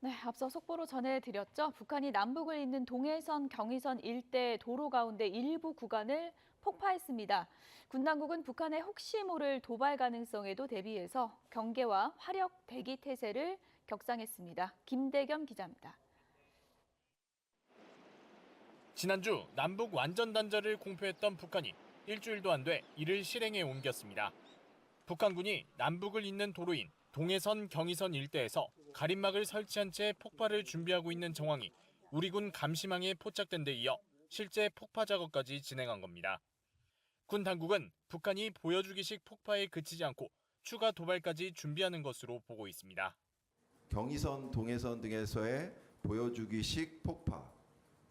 네, 앞서 속보로 전해드렸죠. 북한이 남북을 잇는 동해선, 경의선 일대 도로 가운데 일부 구간을 폭파했습니다. 군 당국은 북한의 혹시 모를 도발 가능성에도 대비해서 경계와 화력 대기 태세를 격상했습니다. 김대겸 기자입니다. 지난주 남북 완전 단절을 공표했던 북한이 일주일도 안 돼 이를 실행에 옮겼습니다. 북한군이 남북을 잇는 도로인 동해선, 경의선 일대에서 가림막을 설치한 채 폭발을 준비하고 있는 정황이 우리 군 감시망에 포착된 데 이어 실제 폭파 작업까지 진행한 겁니다. 군 당국은 북한이 보여주기식 폭파에 그치지 않고 추가 도발까지 준비하는 것으로 보고 있습니다. 경의선, 동해선 등에서의 보여주기식 폭파,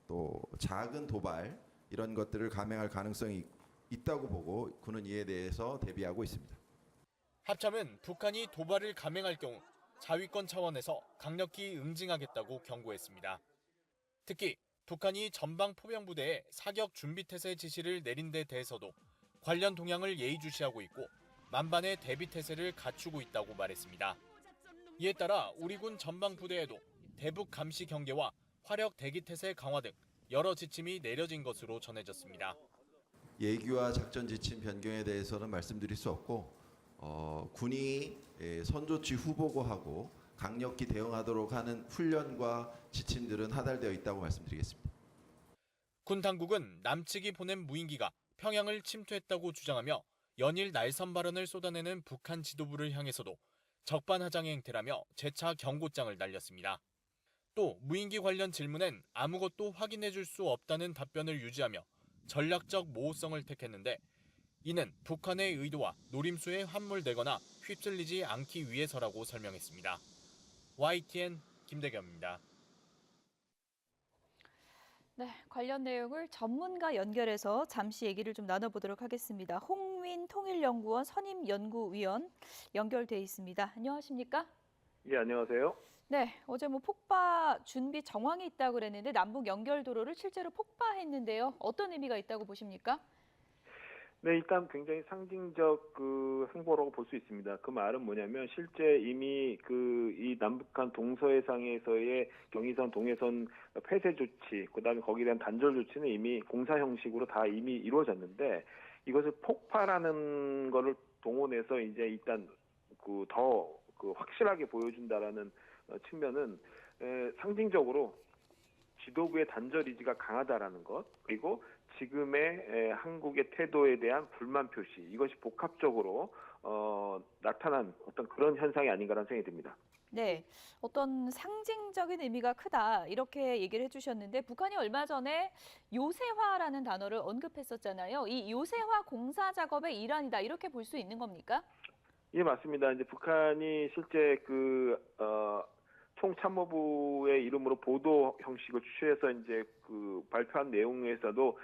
또 작은 도발 이런 것들을 감행할 가능성이 있다고 보고 군은 이에 대해서 대비하고 있습니다. 합참은 북한이 도발을 감행할 경우 자위권 차원에서 강력히 응징하겠다고 경고했습니다. 특히 북한이 전방 포병부대에 사격 준비 태세 지시를 내린 데 대해서도 관련 동향을 예의주시하고 있고 만반의 대비 태세를 갖추고 있다고 말했습니다. 이에 따라 우리 군 전방 부대에도 대북 감시 경계와 화력 대기 태세 강화 등 여러 지침이 내려진 것으로 전해졌습니다. 예기와 작전 지침 변경에 대해서는 말씀드릴 수 없고 군이 선조치 후보고하고 강력히 대응하도록 하는 훈련과 지침들은 하달되어 있다고 말씀드리겠습니다. 군 당국은 남측이 보낸 무인기가 평양을 침투했다고 주장하며 연일 날선 발언을 쏟아내는 북한 지도부를 향해서도 적반하장의 행태라며 재차 경고장을 날렸습니다. 또 무인기 관련 질문엔 아무것도 확인해줄 수 없다는 답변을 유지하며 전략적 모호성을 택했는데 이는 북한의 의도와 노림수에 함몰되거나 휩쓸리지 않기 위해서라고 설명했습니다. YTN 김대겸입니다. 네, 관련 내용을 전문가 연결해서 잠시 얘기를 좀 나눠보도록 하겠습니다. 홍민 통일연구원 선임연구위원 연결돼 있습니다. 안녕하십니까? 예, 안녕하세요. 네, 어제 폭파 준비 정황이 있다고 그랬는데 남북 연결도로를 실제로 폭파했는데요. 어떤 의미가 있다고 보십니까? 네, 일단 굉장히 상징적 행보라고 볼 수 있습니다. 그 말은 뭐냐면 실제 이미 이 남북한 동서해상에서의 경의선, 동해선 폐쇄 조치, 그다음에 거기에 대한 단절 조치는 이미 공사 형식으로 다 이미 이루어졌는데 이것을 폭파라는 거를 동원해서 이제 일단 더 확실하게 보여준다라는 측면은 상징적으로 지도부의 단절 의지가 강하다라는 것, 그리고 지금의 한국의 태도에 대한 불만 표시, 이것이 복합적으로 나타난 어떤 그런 현상이 아닌가라는 생각이 듭니다. 네, 어떤 상징적인 의미가 크다 이렇게 얘기를 해주셨는데 북한이 얼마 전에 요새화라는 단어를 언급했었잖아요. 이 요새화 공사 작업의 일환이다 이렇게 볼 수 있는 겁니까? 예, 맞습니다. 이제 북한이 실제 총참모부의 이름으로 보도 형식을 취해서 이제 발표한 내용에서도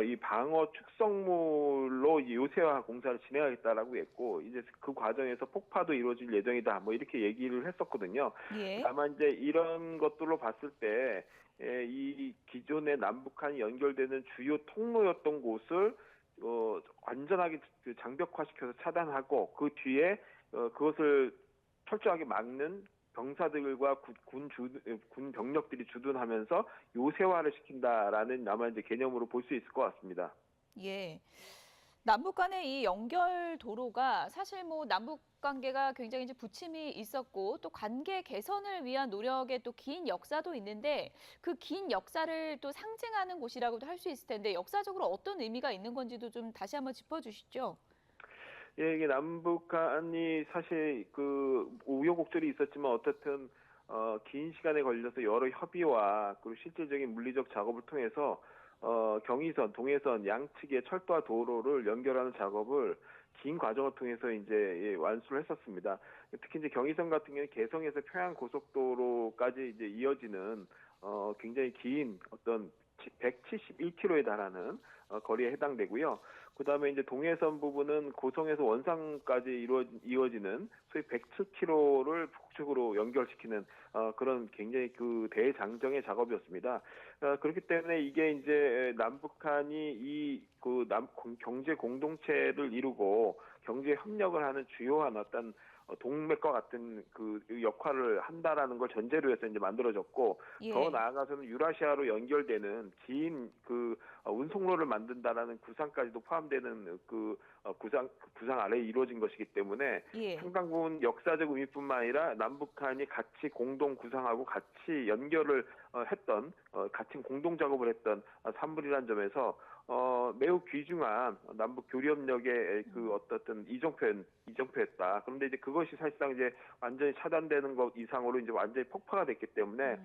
이 방어 축성물로 요새화 공사를 진행하겠다라고 했고 이제 그 과정에서 폭파도 이루어질 예정이다 뭐 이렇게 얘기를 했었거든요. 예. 다만 이제 이런 것들로 봤을 때 이 기존의 남북한이 연결되는 주요 통로였던 곳을 완전하게 장벽화시켜서 차단하고 그 뒤에 그것을 철저하게 막는 병사들과 군 병력들이 주둔하면서 요새화를 시킨다라는 아마 이제 개념으로 볼 수 있을 것 같습니다. 예. 남북 간의 이 연결 도로가 사실 남북 관계가 굉장히 이제 부침이 있었고 또 관계 개선을 위한 노력의 또 긴 역사도 있는데 그 긴 역사를 또 상징하는 곳이라고도 할 수 있을 텐데 역사적으로 어떤 의미가 있는 건지도 좀 다시 한번 짚어주시죠. 예, 이게 남북한이 사실 우여곡절이 있었지만 어쨌든 긴 시간에 걸려서 여러 협의와 그리고 실질적인 물리적 작업을 통해서 경의선, 동해선 양측의 철도와 도로를 연결하는 작업을 긴 과정을 통해서 이제 완수를 했었습니다. 특히 이제 경의선 같은 경우는 개성에서 평양 고속도로까지 이제 이어지는 굉장히 긴 어떤 171km에 달하는 거리에 해당되고요. 그다음에 이제 동해선 부분은 고성에서 원산까지 이어지는 소위 107km를 북측으로 연결시키는 그런 굉장히 대장정의 작업이었습니다. 그렇기 때문에 이게 이제 남북한이 경제 공동체를 이루고 경제 협력을 하는 주요한 어떤 동맥과 같은 그 역할을 한다라는 걸 전제로 해서 이제 만들어졌고 예. 더 나아가서는 유라시아로 연결되는 긴 그 운송로를 만든다라는 구상까지도 포함되는 그 구상 아래에 이루어진 것이기 때문에 예. 상당 부분 역사적 의미뿐만 아니라 남북한이 같이 공동 구상하고 같이 연결을 했던 같이 공동 작업을 했던 산물이라는 점에서 매우 귀중한 남북 교류협력의 그 어떻든 이정표였다. 그런데 이제 그것이 사실상 이제 완전히 차단되는 것 이상으로 이제 완전히 폭파가 됐기 때문에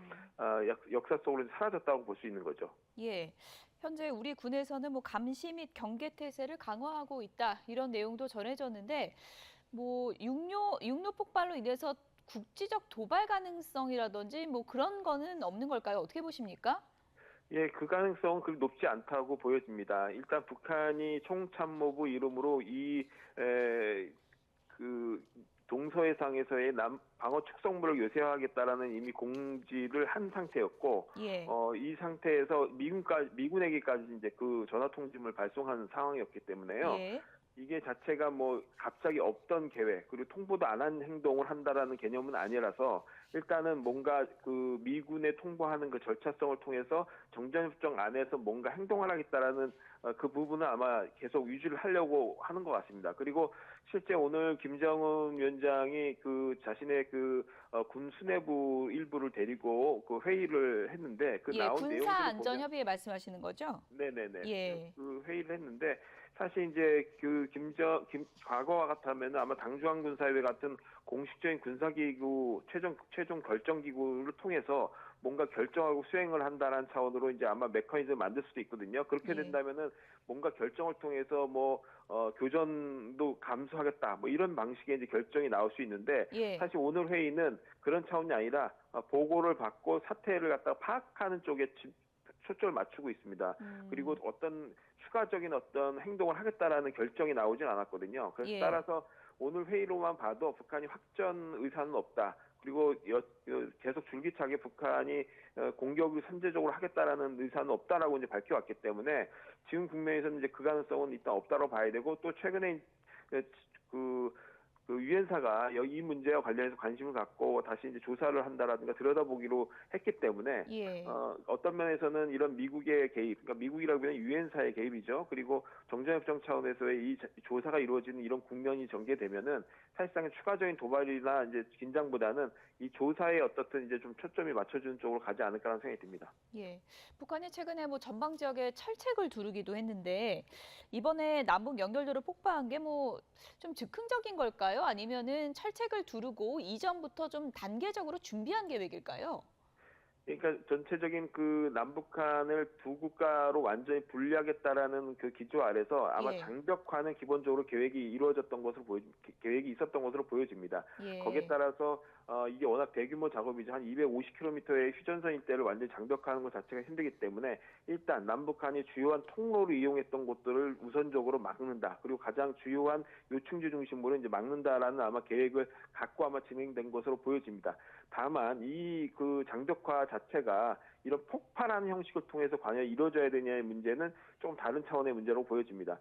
역사 속으로 사라졌다고 볼 수 있는 거죠. 예. 현재 우리 군에서는 뭐 감시 및 경계 태세를 강화하고 있다. 이런 내용도 전해졌는데 뭐 육로 폭발로 인해서 국지적 도발 가능성이라든지 뭐 그런 거는 없는 걸까요? 어떻게 보십니까? 예, 그 가능성은 그리 높지 않다고 보여집니다. 일단 북한이 총참모부 이름으로 그 동서해상에서의 방어 축성물을 요새화하겠다라는 이미 공지를 한 상태였고, 예. 이 상태에서 미군에게까지 이제 그 전화 통지문을 발송한 상황이었기 때문에요. 예. 이게 자체가 뭐 갑자기 없던 계획 그리고 통보도 안 한 행동을 한다라는 개념은 아니라서 일단은 뭔가 그 미군에 통보하는 그 절차성을 통해서 정전협정 안에서 뭔가 행동을 하겠다라는 그 부분은 아마 계속 유지를 하려고 하는 것 같습니다. 그리고 실제 오늘 김정은 위원장이 그 자신의 그 군 수뇌부 일부를 데리고 그 회의를 했는데 그 예. 나온 군사 내용들을 안전 보면 협의회 말씀하시는 거죠? 네네네. 예. 그 회의를 했는데 사실 이제 그 과거와 같으면 아마 당중앙 군사회의 같은 공식적인 군사기구 최종 결정기구를 통해서 뭔가 결정하고 수행을 한다는 차원으로 이제 아마 메커니즘을 만들 수도 있거든요. 그렇게 예. 된다면은 뭔가 결정을 통해서 뭐 교전도 감수하겠다 뭐 이런 방식의 이제 결정이 나올 수 있는데 예. 사실 오늘 회의는 그런 차원이 아니라 보고를 받고 사태를 갖다가 파악하는 쪽에 초점을 맞추고 있습니다. 그리고 어떤 추가적인 어떤 행동을 하겠다라는 결정이 나오진 않았거든요. 그래서 예. 따라서 오늘 회의로만 봐도 북한이 확전 의사는 없다. 그리고 계속 줄기차게 북한이 공격을 선제적으로 하겠다라는 의사는 없다라고 이제 밝혀왔기 때문에 지금 국면에서는 이제 그 가능성은 일단 없다고 봐야 되고 또 최근에 그 유엔사가 이 문제와 관련해서 관심을 갖고 다시 이제 조사를 한다라든가 들여다보기로 했기 때문에 예. 어떤 면에서는 이런 미국의 개입, 그러니까 미국이라고 하면 유엔사의 개입이죠. 그리고 정전협정 차원에서의 이 조사가 이루어지는 이런 국면이 전개되면은 사실상 추가적인 도발이나 이제 긴장보다는 이 조사에 어떻든 이제 좀 초점이 맞춰주는 쪽으로 가지 않을까라는 생각이 듭니다. 예. 북한이 최근에 뭐 전방 지역에 철책을 두르기도 했는데 이번에 남북 연결도로 폭파한 게 뭐 좀 즉흥적인 걸까요? 아니면은 철책을 두르고 이전부터 좀 단계적으로 준비한 계획일까요? 그러니까 전체적인 그 남북한을 두 국가로 완전히 분리하겠다라는 그 기조 아래서 아마 예. 장벽화는 기본적으로 계획이 이루어졌던 것으로 계획이 있었던 것으로 보여집니다. 예. 거기에 따라서 이게 워낙 대규모 작업이죠. 한 250km의 휴전선 일대를 완전히 장벽화하는 것 자체가 힘들기 때문에 일단 남북한이 주요한 통로를 이용했던 곳들을 우선적으로 막는다. 그리고 가장 주요한 요충지 중심으로 이제 막는다라는 아마 계획을 갖고 아마 진행된 것으로 보여집니다. 다만 이 그 장벽화 자체가 이런 폭발하는 형식을 통해서 과연 이루어져야 되냐의 문제는 좀 다른 차원의 문제로 보여집니다.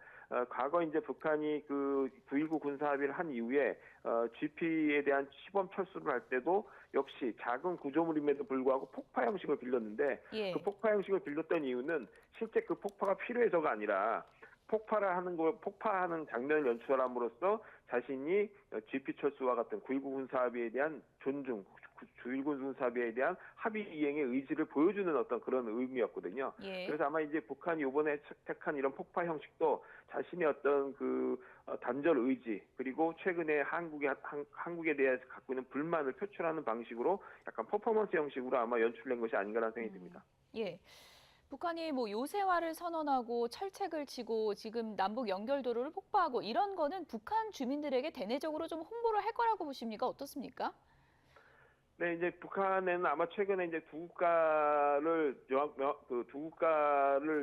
과거 이제 북한이 그 9.19 군사합의를 한 이후에 GP에 대한 시범 철수를 할 때도 역시 작은 구조물임에도 불구하고 폭파 형식을 빌렸는데 예. 그 폭파 형식을 빌렸던 이유는 실제 그 폭파가 필요해서가 아니라 폭파하는 장면을 연출함으로써 자신이 GP 철수와 같은 9.19 군사합의에 대한 존중, 9.19 군사합의에 대한 합의 이행의 의지를 보여주는 어떤 그런 의미였거든요. 예. 그래서 아마 이제 북한이 이번에 택한 이런 폭파 형식도 자신의 어떤 그 단절 의지 그리고 최근에 한국에 대해서 갖고 있는 불만을 표출하는 방식으로 약간 퍼포먼스 형식으로 아마 연출된 것이 아닌가라는 생각이 듭니다. 예. 북한이 뭐 요새화를 선언하고 철책을 치고 지금 남북 연결도로를 폭파하고 이런 거는 북한 주민들에게 대내적으로 좀 홍보를 할 거라고 보십니까? 어떻습니까? 네, 이제 북한에는 아마 최근에 이제 두 국가를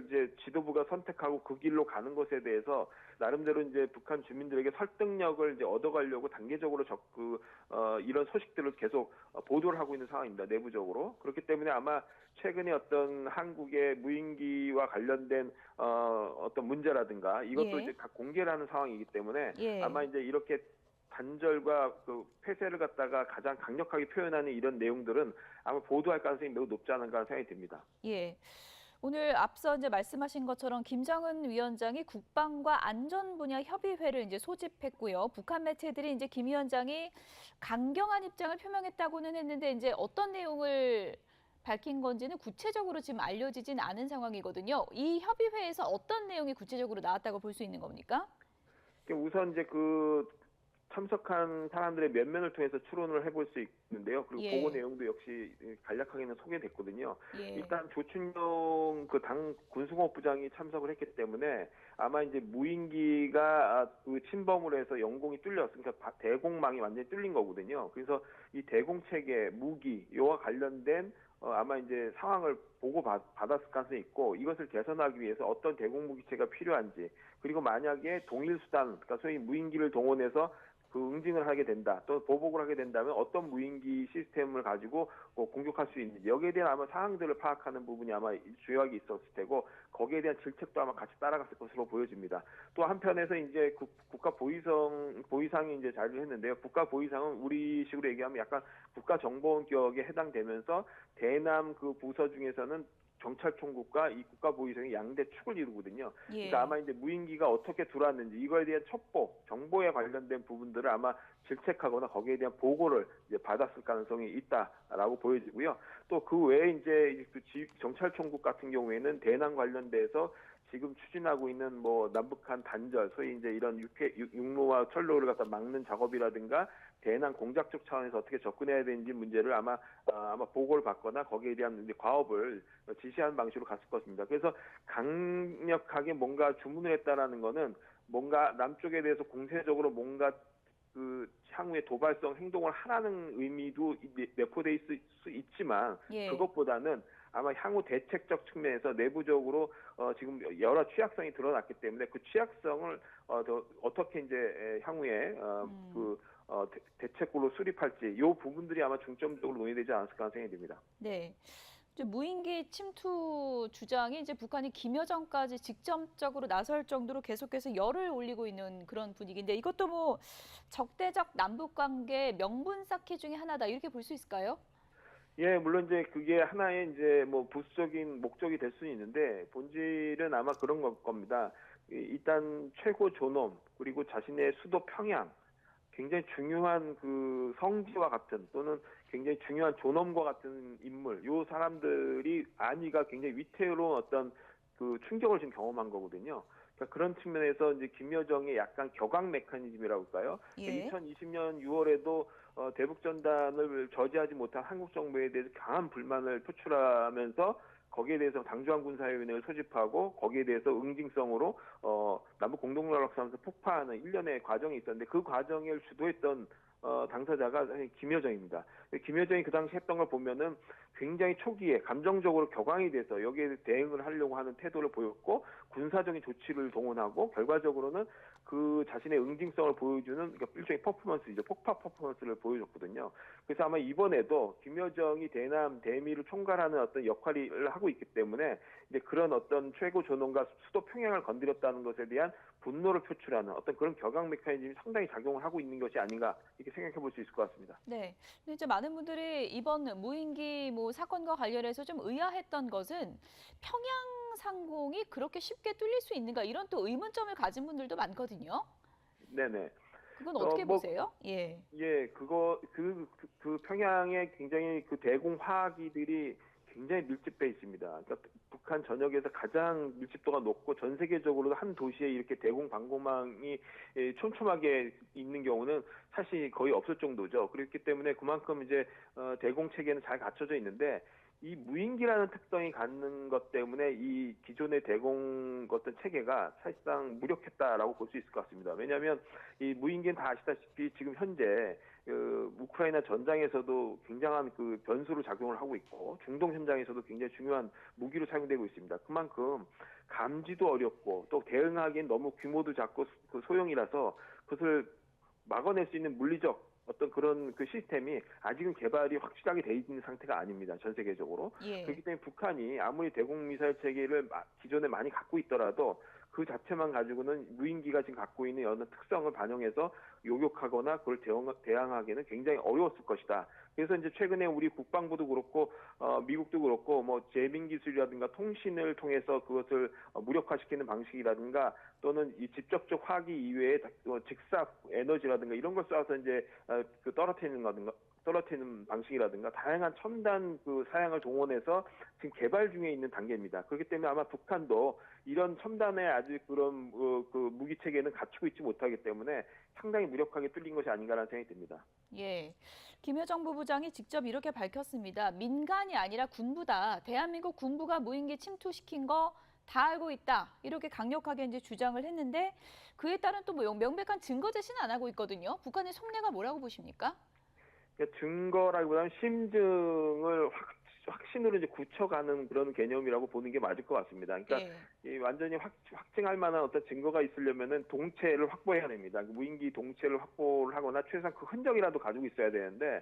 이제 지도부가 선택하고 그 길로 가는 것에 대해서 나름대로 이제 북한 주민들에게 설득력을 이제 얻어가려고 단계적으로 이런 소식들을 계속 보도를 하고 있는 상황입니다. 내부적으로. 그렇기 때문에 아마 최근에 어떤 한국의 무인기와 관련된 어떤 문제라든가 이것도 예. 이제 각 공개를 하는 상황이기 때문에 예. 아마 이제 이렇게 단절과 그 폐쇄를 갖다가 가장 강력하게 표현하는 이런 내용들은 아마 보도할 가능성이 매우 높지 않은가 생각이 듭니다. 예. 오늘 앞서 이제 말씀하신 것처럼 김정은 위원장이 국방과 안전 분야 협의회를 이제 소집했고요. 북한 매체들이 이제 김 위원장이 강경한 입장을 표명했다고는 했는데 이제 어떤 내용을 밝힌 건지는 구체적으로 지금 알려지진 않은 상황이거든요. 이 협의회에서 어떤 내용이 구체적으로 나왔다고 볼 수 있는 겁니까? 우선 이제 그 참석한 사람들의 면면을 통해서 추론을 해볼 수 있는데요. 그리고 예. 보고 내용도 역시 간략하게는 소개됐거든요. 예. 일단 조춘영 그 당 군수공업부장이 참석을 했기 때문에 아마 이제 무인기가 그 침범을 해서 영공이 뚫렸으니까 대공망이 완전히 뚫린 거거든요. 그래서 이 대공 체계, 무기 이와 관련된 아마 이제 상황을 보고 받았을 가능성이 있고 이것을 개선하기 위해서 어떤 대공 무기체가 필요한지 그리고 만약에 동일 수단, 그러니까 소위 무인기를 동원해서 그 응징을 하게 된다, 또 보복을 하게 된다면 어떤 무인기 시스템을 가지고 공격할 수 있는지 여기에 대한 아마 사항들을 파악하는 부분이 아마 주요하게 있었을 테고 거기에 대한 질책도 아마 같이 따라갔을 것으로 보여집니다. 또 한편에서 이제 국가 보위상이 이제 자리를 했는데요. 국가 보위상은 우리식으로 얘기하면 약간 국가정보원 격에 해당되면서 대남 그 부서 중에서는 경찰총국과 이 국가보위성이 양대 축을 이루거든요. 예. 그러니까 아마 이제 무인기가 어떻게 들어왔는지 이거에 대한 첩보, 정보에 관련된 부분들을 아마 질책하거나 거기에 대한 보고를 이제 받았을 가능성이 있다라고 보여지고요. 또 그 외에 이제 그 경찰총국 같은 경우에는 대남 관련돼서 지금 추진하고 있는 뭐 남북한 단절, 소위 이제 이런 육로와 철로를 갖다 막는 작업이라든가 대남 공작적 차원에서 어떻게 접근해야 되는지 문제를 아마 보고를 받거나 거기에 대한 이제 과업을 지시하는 방식으로 갔을 것입니다. 그래서 강력하게 뭔가 주문을 했다라는 거는 뭔가 남쪽에 대해서 공세적으로 뭔가 그 향후에 도발성 행동을 하라는 의미도 내포돼 있을 수 있지만 예. 그것보다는 아마 향후 대책적 측면에서 내부적으로 지금 여러 취약성이 드러났기 때문에 그 취약성을 어떻게 이제 향후에 대책으로 수립할지 이 부분들이 아마 중점적으로 논의되지 않았을까 생각이 듭니다. 네. 이제 무인기 침투 주장이 이제 북한이 김여정까지 직접적으로 나설 정도로 계속해서 열을 올리고 있는 그런 분위기인데 이것도 뭐 적대적 남북 관계 명분 쌓기 중에 하나다 이렇게 볼 수 있을까요? 예, 물론 이제 그게 하나의 이제 뭐 부수적인 목적이 될 수는 있는데 본질은 아마 그런 겁니다. 일단 최고 존엄 그리고 자신의 수도 평양 굉장히 중요한 그 성지와 같은 또는 굉장히 중요한 존엄과 같은 인물, 요 사람들이 안위가 굉장히 위태로운 어떤 그 충격을 지금 경험한 거거든요. 그러니까 그런 측면에서 이제 김여정의 약간 격앙 메커니즘이라고 할까요? 예. 2020년 6월에도 대북전단을 저지하지 못한 한국 정부에 대해서 강한 불만을 표출하면서 거기에 대해서 당주한 군사위원회를 소집하고 거기에 대해서 응징성으로 남북 공동연락사무소 폭파하는 일련의 과정이 있었는데 그 과정을 주도했던 당사자가 김여정입니다. 김여정이 그 당시 했던 걸 보면은 굉장히 초기에 감정적으로 격앙이 돼서 여기에 대응을 하려고 하는 태도를 보였고 군사적인 조치를 동원하고 결과적으로는 그 자신의 응징성을 보여주는 그러니까 일종의 퍼포먼스이죠. 폭파 퍼포먼스를 보여줬거든요. 그래서 아마 이번에도 김여정이 대남, 대미를 총괄하는 어떤 역할을 하고 있기 때문에 이제 그런 어떤 최고 존엄과 수도 평양을 건드렸다는 것에 대한 분노를 표출하는 어떤 그런 격앙 메커니즘이 상당히 작용을 하고 있는 것이 아닌가 이렇게 생각해 볼 수 있을 것 같습니다. 네. 근데 이제 많은 분들이 이번 무인기 뭐 사건과 관련해서 좀 의아했던 것은 평양 상공이 그렇게 쉽게 뚫릴 수 있는가 이런 또 의문점을 가진 분들도 많거든요. 네네. 그건 어떻게 뭐, 보세요? 예. 예, 그 평양에 굉장히 그 대공 화학기들이 굉장히 밀집돼 있습니다. 그러니까 북한 전역에서 가장 밀집도가 높고 전 세계적으로 한 도시에 이렇게 대공 방공망이 촘촘하게 있는 경우는 사실 거의 없을 정도죠. 그렇기 때문에 그만큼 이제 대공 체계는 잘 갖춰져 있는데 이 무인기라는 특성이 갖는 것 때문에 이 기존의 대공 어떤 체계가 사실상 무력했다라고 볼 수 있을 것 같습니다. 왜냐하면 이 무인기는 다 아시다시피 지금 현재 우크라이나 전장에서도 굉장한 그 변수로 작용을 하고 있고 중동 현장에서도 굉장히 중요한 무기로 사용되고 있습니다. 그만큼 감지도 어렵고 또 대응하기엔 너무 규모도 작고 그 소형이라서 그것을 막아낼 수 있는 물리적 어떤 그런 그 시스템이 아직은 개발이 확실하게 돼 있는 상태가 아닙니다. 전 세계적으로. 예. 그렇기 때문에 북한이 아무리 대공 미사일 체계를 기존에 많이 갖고 있더라도 그 자체만 가지고는 무인기가 지금 갖고 있는 어느 특성을 반영해서 요격하거나 그걸 대항하기는 굉장히 어려웠을 것이다. 그래서 이제 최근에 우리 국방부도 그렇고 미국도 그렇고 뭐 재민 기술이라든가 통신을 통해서 그것을 무력화시키는 방식이라든가 또는 이 직접적 화기 이외에 직사 에너지라든가 이런 걸 쏴서 이제 그 떨어뜨리는 방식이라든가 다양한 첨단 그 사양을 동원해서 지금 개발 중에 있는 단계입니다. 그렇기 때문에 아마 북한도 이런 첨단의 아직 그런 그 무기 체계는 갖추고 있지 못하기 때문에 상당히 무력하게 뚫린 것이 아닌가라는 생각이 듭니다. 예. 김여정 부부장이 직접 이렇게 밝혔습니다. 민간이 아니라 군부다. 대한민국 군부가 무인기 침투시킨 거 다 알고 있다. 이렇게 강력하게 이제 주장을 했는데 그에 따른 또 뭐 명백한 증거 제시는 안 하고 있거든요. 북한의 속내가 뭐라고 보십니까? 그러니까 증거라기보다는 심증을 확신으로 이제 굳혀가는 그런 개념이라고 보는 게 맞을 것 같습니다. 그러니까 예. 이 완전히 확증할 만한 어떤 증거가 있으려면은 동체를 확보해야 됩니다. 무인기 동체를 확보를 하거나 최소한 그 흔적이라도 가지고 있어야 되는데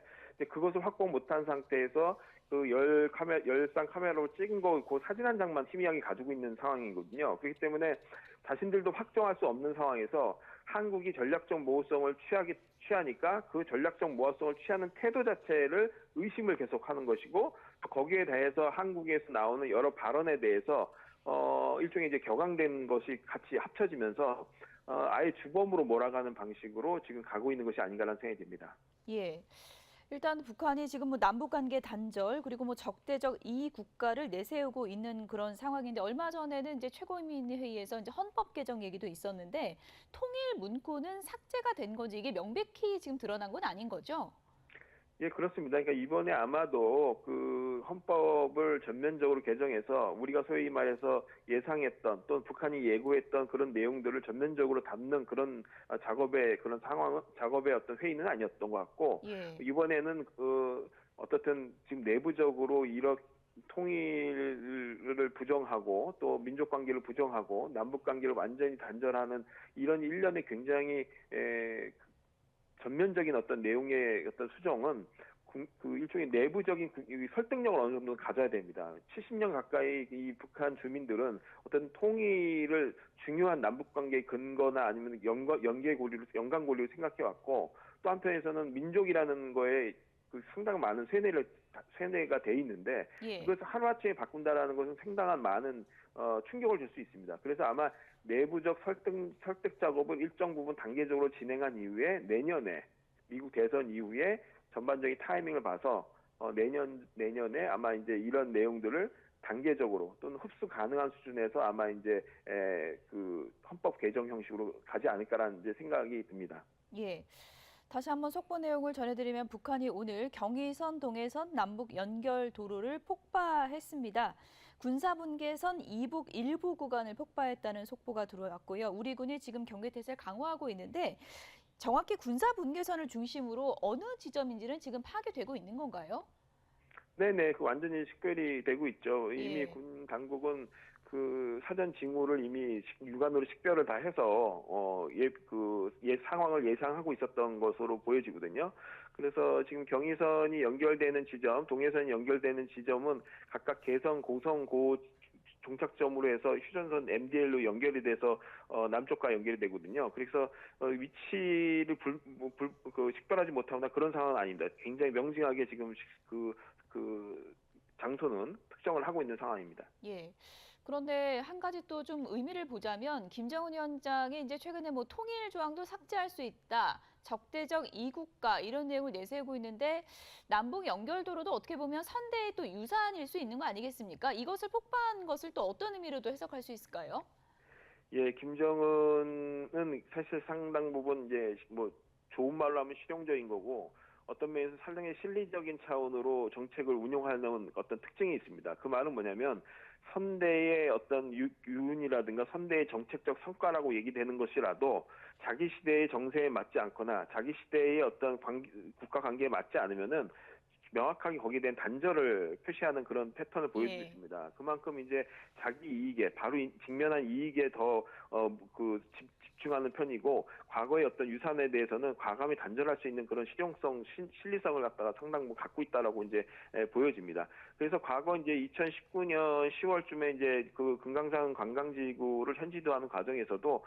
그것을 확보 못한 상태에서 그 열상 카메라로 찍은 거 그 사진 한 장만 희미하게 가지고 있는 상황이거든요. 그렇기 때문에 자신들도 확정할 수 없는 상황에서 한국이 전략적 모호성을 취하니까 그 전략적 모호성을 취하는 태도 자체를 의심을 계속하는 것이고 거기에 대해서 한국에서 나오는 여러 발언에 대해서 일종의 이제 격앙된 것이 같이 합쳐지면서 아예 주범으로 몰아가는 방식으로 지금 가고 있는 것이 아닌가라는 생각이 듭니다. 예. 일단 북한이 지금 뭐 남북 관계 단절 그리고 뭐 적대적 이익 국가를 내세우고 있는 그런 상황인데 얼마 전에는 이제 최고인민 회의에서 이제 헌법 개정 얘기도 있었는데 통일 문구는 삭제가 된 건지 이게 명백히 지금 드러난 건 아닌 거죠? 예, 그렇습니다. 그러니까 이번에 아마도 그 헌법을 전면적으로 개정해서 우리가 소위 말해서 예상했던 또 북한이 예고했던 그런 내용들을 전면적으로 담는 그런 작업의 어떤 회의는 아니었던 것 같고 예. 이번에는 어떻든 지금 내부적으로 이렇게 통일을 부정하고 또 민족 관계를 부정하고 남북 관계를 완전히 단절하는 이런 일련의 굉장히 전면적인 어떤 내용의 어떤 수정은 그 일종의 내부적인 설득력을 어느 정도 가져야 됩니다. 70년 가까이 이 북한 주민들은 어떤 통일을 중요한 남북 관계의 근거나 아니면 연관 고리로 생각해 왔고 또 한편에서는 민족이라는 거에 그 상당히 많은 세뇌가 돼 있는데 예. 이것을 하루아침에 바꾼다라는 것은 상당한 많은 충격을 줄 수 있습니다. 그래서 아마 내부적 설득 작업을 일정 부분 단계적으로 진행한 이후에 내년에 미국 대선 이후에 전반적인 타이밍을 봐서 내년에 아마 이제 이런 내용들을 단계적으로 또는 흡수 가능한 수준에서 아마 이제 그 헌법 개정 형식으로 가지 않을까라는 이제 생각이 듭니다. 예. 다시 한번 속보 내용을 전해드리면 북한이 오늘 경의선 동해선 남북 연결 도로를 폭파했습니다. 군사분계선 이북 일부 구간을 폭파했다는 속보가 들어왔고요. 우리 군이 지금 경계태세를 강화하고 있는데 정확히 군사분계선을 중심으로 어느 지점인지는 지금 파악되고 있는 건가요? 네네, 그 완전히 식별이 되고 있죠. 이미 예. 군 당국은 그 사전 징후를 이미 육안으로 식별을 다 해서 상황을 예상하고 있었던 것으로 보여지거든요. 그래서 지금 경의선이 연결되는 지점, 동해선이 연결되는 지점은 각각 개성, 고성, 고 종착점으로 해서 휴전선 MDL로 연결이 돼서 남쪽과 연결이 되거든요. 그래서 위치를 식별하지 못하거나 그런 상황은 아닙니다. 굉장히 명징하게 지금 그 장소는 특정을 하고 있는 상황입니다. 예. 그런데 한 가지 또 좀 의미를 보자면 김정은 위원장이 이제 최근에 뭐 통일 조항도 삭제할 수 있다. 적대적 이국가 이런 내용을 내세우고 있는데 남북 연결도로도 어떻게 보면 선대의 또 유산일 수 있는 거 아니겠습니까? 이것을 폭파한 것을 또 어떤 의미로도 해석할 수 있을까요? 예, 김정은은 사실 상당 부분 이제 뭐 좋은 말로 하면 실용적인 거고 어떤 면에서 상당히 실리적인 차원으로 정책을 운용하는 어떤 특징이 있습니다. 그 말은 뭐냐면 선대의 어떤 유운이라든가 선대의 정책적 성과라고 얘기되는 것이라도 자기 시대의 정세에 맞지 않거나 자기 시대의 어떤 국가 관계에 맞지 않으면은 명확하게 거기에 대한 단절을 표시하는 그런 패턴을 보여주고 예. 있습니다. 그만큼 이제 자기 이익에 바로 직면한 이익에 더 집중하는 편이고 과거의 어떤 유산에 대해서는 과감히 단절할 수 있는 그런 실용성, 실리성을 갖다가 상당 부분 갖고 있다라고 이제 보여집니다. 그래서 과거 이제 2019년 10월쯤에 이제 그 금강산 관광지구를 현지화하는 과정에서도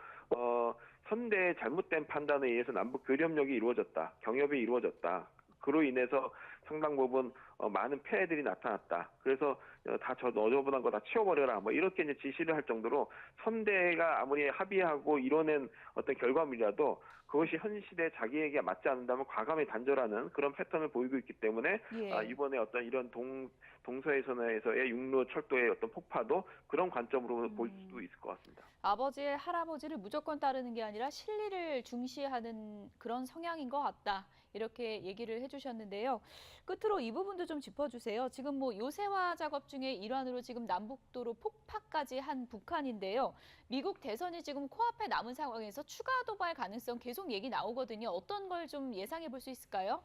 선대의 잘못된 판단에 의해서 남북 교류협력이 이루어졌다, 경협이 이루어졌다. 그로 인해서 상당 부분 많은 폐해들이 나타났다. 그래서 다 너저분한 거 다 치워버려라. 뭐 이렇게 이제 지시를 할 정도로 선대가 아무리 합의하고 이뤄낸 어떤 결과물이라도 그것이 현 시대 자기에게 맞지 않는다면 과감히 단절하는 그런 패턴을 보이고 있기 때문에 예. 이번에 어떤 이런 동서해선에서의 육로 철도의 어떤 폭파도 그런 관점으로 볼 수도 있을 것 같습니다. 아버지의 할아버지를 무조건 따르는 게 아니라 실리를 중시하는 그런 성향인 것 같다. 이렇게 얘기를 해주셨는데요. 끝으로 이 부분도 좀 짚어주세요. 지금 뭐 요새화 작업 중에 일환으로 지금 남북도로 폭파까지 한 북한인데요. 미국 대선이 지금 코앞에 남은 상황에서 추가 도발 가능성 계속 얘기 나오거든요. 어떤 걸 좀 예상해 볼 수 있을까요?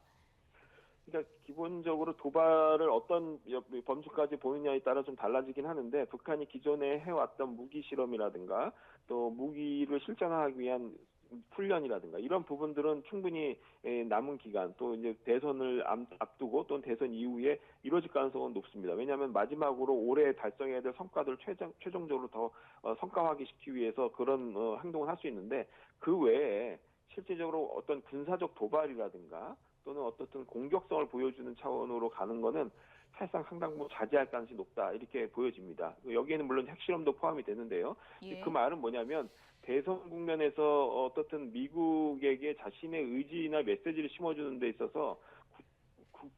그러니까 기본적으로 도발을 어떤 범주까지 보느냐에 따라 좀 달라지긴 하는데 북한이 기존에 해왔던 무기 실험이라든가 또 무기를 실전화하기 위한 훈련이라든가 이런 부분들은 충분히 남은 기간 또 이제 대선을 앞두고 또는 대선 이후에 이루어질 가능성은 높습니다. 왜냐하면 마지막으로 올해 달성해야 될 성과들을 최종적으로 더 성과화시키기 위해서 그런 행동을 할 수 있는데 그 외에 실질적으로 어떤 군사적 도발이라든가 또는 어떻든 공격성을 보여주는 차원으로 가는 거는 사실상 상당 부분 자제할 가능성이 높다 이렇게 보여집니다. 여기에는 물론 핵실험도 포함이 되는데요. 예. 그 말은 뭐냐면 대선 국면에서 어떻든 미국에게 자신의 의지나 메시지를 심어주는 데 있어서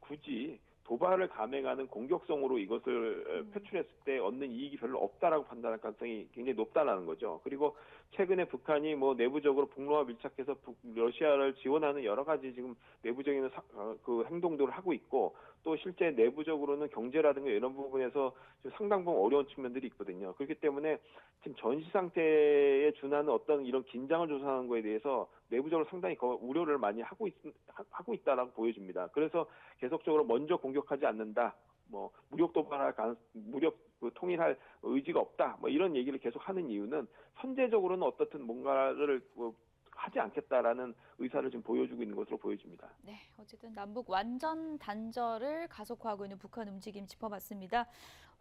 굳이 도발을 감행하는 공격성으로 이것을 표출했을 때 얻는 이익이 별로 없다라고 판단할 가능성이 굉장히 높다라는 거죠. 그리고 최근에 북한이 뭐 내부적으로 북러와 밀착해서 러시아를 지원하는 여러 가지 지금 내부적인 그 행동들을 하고 있고 또 실제 내부적으로는 경제라든가 이런 부분에서 상당 부분 어려운 측면들이 있거든요. 그렇기 때문에 지금 전시 상태에 준하는 어떤 이런 긴장을 조성하는 거에 대해서 내부적으로 상당히 우려를 많이 하고 있다라고 보여집니다. 그래서 계속적으로 먼저 공격하지 않는다. 뭐 무력 도발할 무력 통일할 의지가 없다. 뭐 이런 얘기를 계속 하는 이유는 선제적으로는 어떻든 뭔가를 하지 않겠다라는 의사를 지금 보여주고 있는 것으로 보여집니다. 네, 어쨌든 남북 완전 단절을 가속화하고 있는 북한 움직임 짚어봤습니다.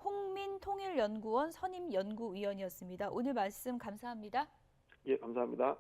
홍민 통일연구원 선임 연구위원이었습니다. 오늘 말씀 감사합니다. 예, 감사합니다.